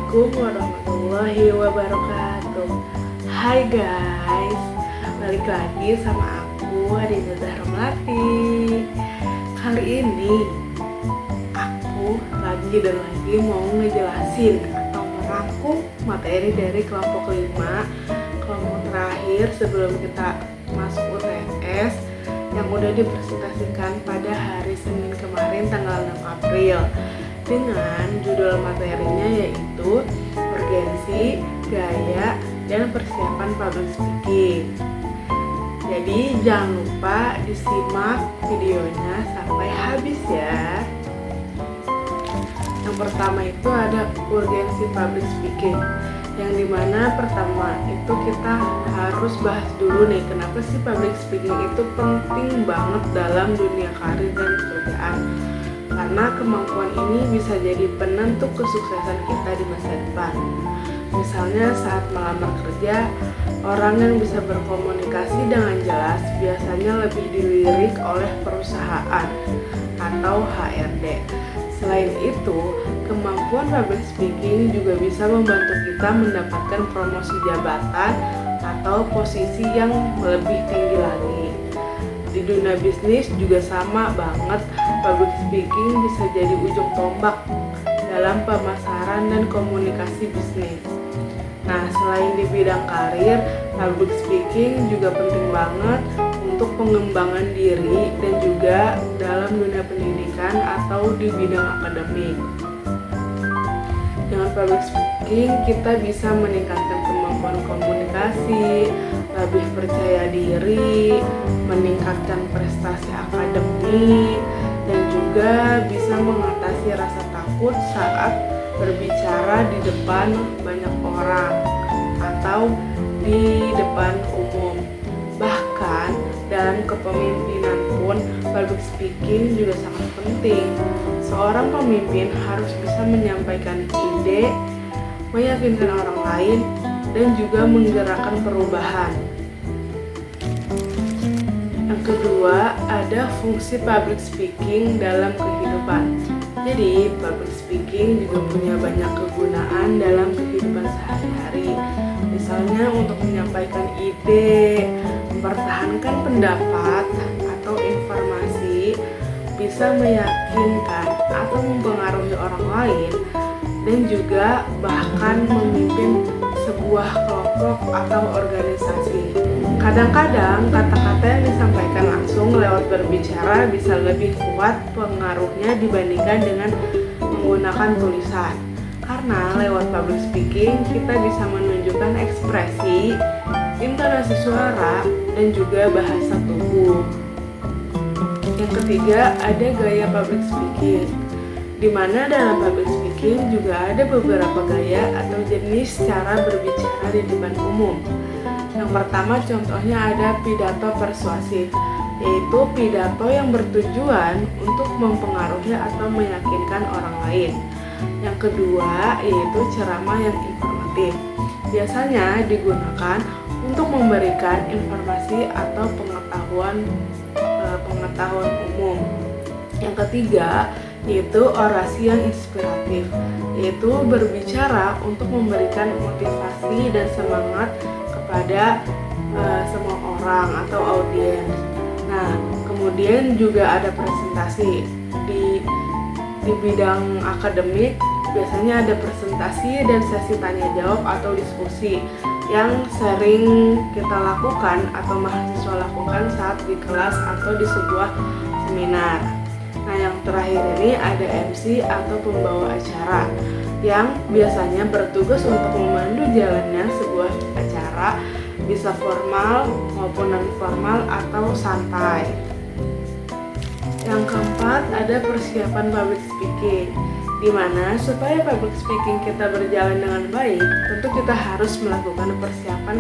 Assalamualaikum warahmatullahi wabarakatuh. Hai guys, balik lagi sama aku Adinda Zahra Melati. Kali ini aku lagi mau ngejelasin atau merangkum materi dari kelompok 5, kelompok terakhir sebelum kita masuk UTS yang udah dipresentasikan pada hari Senin kemarin tanggal 6 April dengan judul materinya yaitu urgensi, gaya, dan persiapan public speaking. Jadi jangan lupa disimak videonya sampai habis ya. Yang pertama itu ada urgensi public speaking, yang dimana pertama itu kita harus bahas dulu nih kenapa sih public speaking itu penting banget dalam dunia karir dan pekerjaan. Karena kemampuan ini bisa jadi penentu kesuksesan kita di masa depan. Misalnya saat melamar kerja, orang yang bisa berkomunikasi dengan jelas biasanya lebih dilirik oleh perusahaan atau HRD. Selain itu, kemampuan public speaking juga bisa membantu kita mendapatkan promosi jabatan atau posisi yang lebih tinggi lagi. Di dunia bisnis juga sama banget, public speaking bisa jadi ujung tombak dalam pemasaran dan komunikasi bisnis. Nah, selain di bidang karir, public speaking juga penting banget untuk pengembangan diri dan juga dalam dunia pendidikan atau di bidang akademik. Dengan public speaking, kita bisa meningkatkan kemampuan komunikasi, lebih percaya diri, meningkatkan prestasi akademik, dan juga bisa mengatasi rasa takut saat berbicara di depan banyak orang atau di depan umum. Bahkan dalam kepemimpinan pun public speaking juga sangat penting. Seorang pemimpin harus bisa menyampaikan ide, meyakinkan orang lain, dan juga menggerakkan perubahan. Yang kedua, ada fungsi public speaking dalam kehidupan. Jadi, public speaking juga punya banyak kegunaan dalam kehidupan sehari-hari. Misalnya untuk menyampaikan ide, mempertahankan pendapat atau informasi, bisa meyakinkan atau mempengaruhi orang lain, dan juga bahkan memimpin sebuah kelompok atau organisasi. Kadang-kadang kata-kata yang disampaikan langsung lewat berbicara bisa lebih kuat pengaruhnya dibandingkan dengan menggunakan tulisan. Karena lewat public speaking kita bisa menunjukkan ekspresi, intonasi suara, dan juga bahasa tubuh. Yang ketiga, ada gaya public speaking, di mana dalam public speaking juga ada beberapa gaya atau jenis cara berbicara di depan umum. Yang pertama contohnya ada pidato persuasif, yaitu pidato yang bertujuan untuk mempengaruhi atau meyakinkan orang lain. Yang kedua yaitu ceramah yang informatif, biasanya digunakan untuk memberikan informasi atau pengetahuan umum. Yang ketiga yaitu orasi yang inspiratif, yaitu berbicara untuk memberikan motivasi dan semangat kepada semua orang atau audiens. Nah, kemudian juga ada presentasi di bidang akademik, biasanya ada presentasi dan sesi tanya jawab atau diskusi yang sering kita lakukan atau mahasiswa lakukan saat di kelas atau di sebuah seminar. Nah, yang terakhir ini ada MC atau pembawa acara yang biasanya bertugas untuk memandu jalannya sebuah acara, bisa formal maupun non formal atau santai. Yang keempat ada persiapan public speaking, di mana supaya public speaking kita berjalan dengan baik, tentu kita harus melakukan persiapan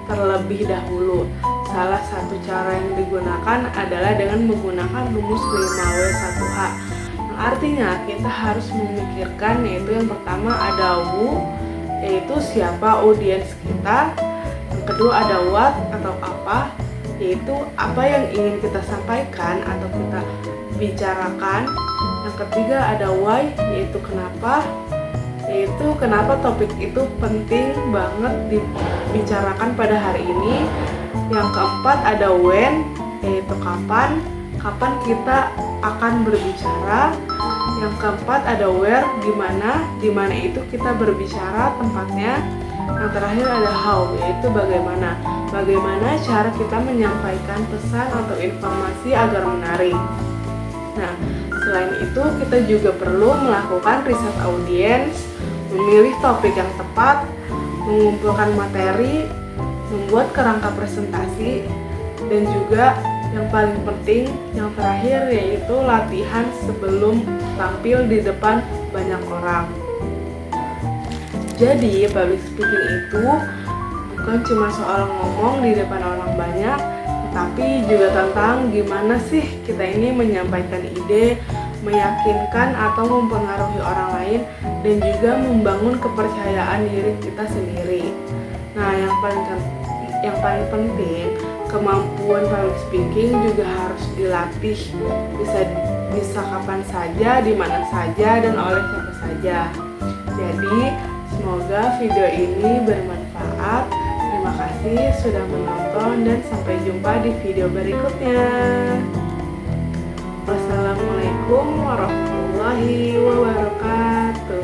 terlebih dahulu. Salah satu cara yang digunakan adalah dengan menggunakan rumus 5W1H, yang artinya kita harus memikirkan yaitu yang pertama ada who, yaitu siapa audiens kita. Yang kedua ada what atau apa, yaitu apa yang ingin kita sampaikan atau kita bicarakan. Yang ketiga ada why, yaitu kenapa, yaitu kenapa topik itu penting banget dibicarakan pada hari ini. Yang keempat ada when, yaitu kapan kita akan berbicara. Yang keempat ada where, di mana itu kita berbicara tempatnya. Yang terakhir ada how, yaitu bagaimana cara kita menyampaikan pesan atau informasi agar menarik. Nah, selain itu kita juga perlu melakukan riset audiens, memilih topik yang tepat, mengumpulkan materi, membuat kerangka presentasi, dan juga yang paling penting, yang terakhir yaitu latihan sebelum tampil di depan banyak orang. Jadi, public speaking itu bukan cuma soal ngomong di depan orang banyak, tetapi juga tentang gimana sih kita ini menyampaikan ide, meyakinkan atau mempengaruhi orang lain, dan juga membangun kepercayaan diri kita sendiri. Nah, yang paling penting, kemampuan public speaking juga harus dilatih, bisa kapan saja, di mana saja, dan oleh siapa saja. Jadi, semoga video ini bermanfaat. Terima kasih sudah menonton dan sampai jumpa di video berikutnya. Wassalamualaikum warahmatullahi wabarakatuh.